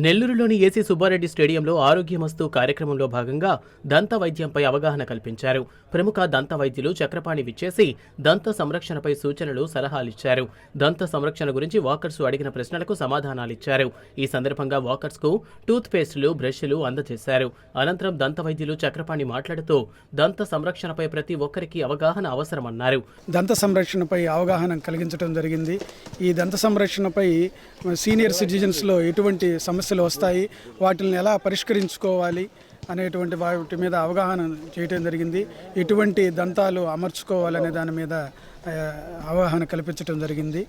నెల్లూరులోని ఏసీ సుబ్బారెడ్డి స్టేడియంలో ఆరోగ్యమస్తు కార్యక్రమంలో భాగంగా దంత వైద్యంపై అవగాహన కల్పించారు. ప్రముఖ దంత వైద్యులు చక్రపాణి విచ్చేసి దంత సంరక్షణపై సూచనలు, సలహాలిచ్చారు. దంత సంరక్షణ గురించి వాకర్స్ అడిగిన ప్రశ్నలకు సమాధానాలిచ్చారు. ఈ సందర్భంగా వాకర్స్ కు టూత్ పేస్టులు, బ్రష్లు అందజేశారు. అనంతరం దంత వైద్యులు చక్రపాణి మాట్లాడుతూ దంత సంరక్షణపై ప్రతి ఒక్కరికి అవగాహన అవసరమన్నారు. దంత సంరక్షణపై అవగాహన కలిగించడం జరిగింది. ఈ దంత సంరక్షణపై సీనియర్ సిటిజన్స్లో ఎటువంటి సమస్యలు వస్తాయి, వాటిని ఎలా పరిష్కరించుకోవాలి అనేటువంటి వాటి మీద అవగాహన చేయడం జరిగింది. ఎటువంటి దంతాలు అమర్చుకోవాలనే దాని మీద అవగాహన కల్పించడం జరిగింది.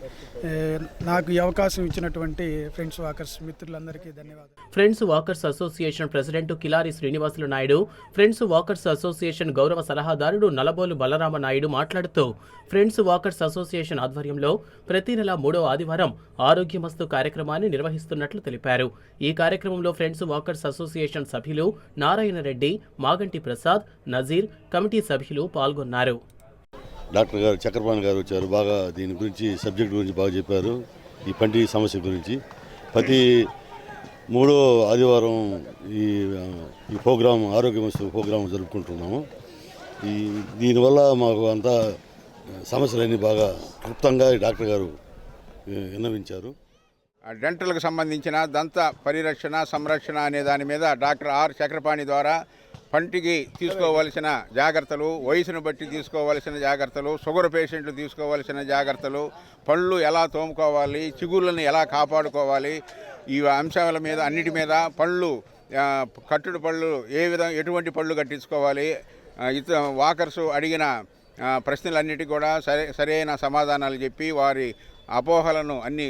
నాకు ఈ అవకాశం ఇచ్చినటువంటి ఫ్రెండ్స్ వాకర్స్ మిత్రులందరికీ ధన్యవాదాలు. Friends walkers association president Kilari Srinivasulu Naidu, friends walkers association గౌరవ సలహాదారుడు నలబోలు బలరామ నాయుడు మాట్లాడుతూ ఫ్రెండ్స్ వాకర్స్ అసోసియేషన్ ఆధ్వర్యంలో ప్రతి నెల 3వ ఆదివారం ఆరోగ్యమస్తు కార్యక్రమాన్ని నిర్వహిస్తున్నట్లు తెలిపారు. ఈ కార్యక్రమంలో ఫ్రెండ్స్ వాకర్స్ అసోసియేషన్ సభ్యులు నారాయణ రెడ్డి, మాగంటి ప్రసాద్, నజీర్, కమిటీ సభ్యులు పాల్గొన్నారు. డాక్టర్ గారు చక్రపాణి గారు వచ్చారు. బాగా దీని గురించి సబ్జెక్ట్ గురించి బాగా చెప్పారు. ఈ పంటి సమస్య గురించి ప్రతి 3వ ఆదివారం ఈ ప్రోగ్రాం ఆరోగ్యమస్తు ప్రోగ్రాం జరుపుకుంటున్నాము. దీనివల్ల మాకు అంతా సమస్యలన్నీ బాగా క్లుప్తంగా డాక్టర్ గారు విన్నవించారు. డెంటల్కి సంబంధించిన దంత పరిరక్షణ, సంరక్షణ అనే దాని మీద డాక్టర్ ఆర్ చక్రపాణి ద్వారా పంటికి తీసుకోవలసిన జాగ్రత్తలు, వయసును బట్టి తీసుకోవలసిన జాగ్రత్తలు, షుగర్ పేషెంట్లు తీసుకోవలసిన జాగ్రత్తలు, పళ్ళు ఎలా తోముకోవాలి, చిగుళ్ళని ఎలా కాపాడుకోవాలి, ఈ అంశాల మీద అన్నిటి మీద పళ్ళు, కట్టుడు పళ్ళు ఎటువంటి పళ్ళు కట్టించుకోవాలి, వాకర్స్ అడిగిన ప్రశ్నలన్నిటికీ కూడా సరైన సమాధానాలు చెప్పి వారి అపోహలను అన్నీ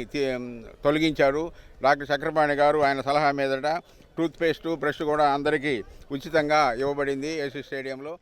తొలగించారు. డాక్టర్ చక్రపాణి గారు ఆయన సలహా మీదట టూత్ పేస్టు, బ్రష్ కూడా అందరికీ ఉచితంగా ఇవ్వబడింది ఏసీ స్టేడియంలో.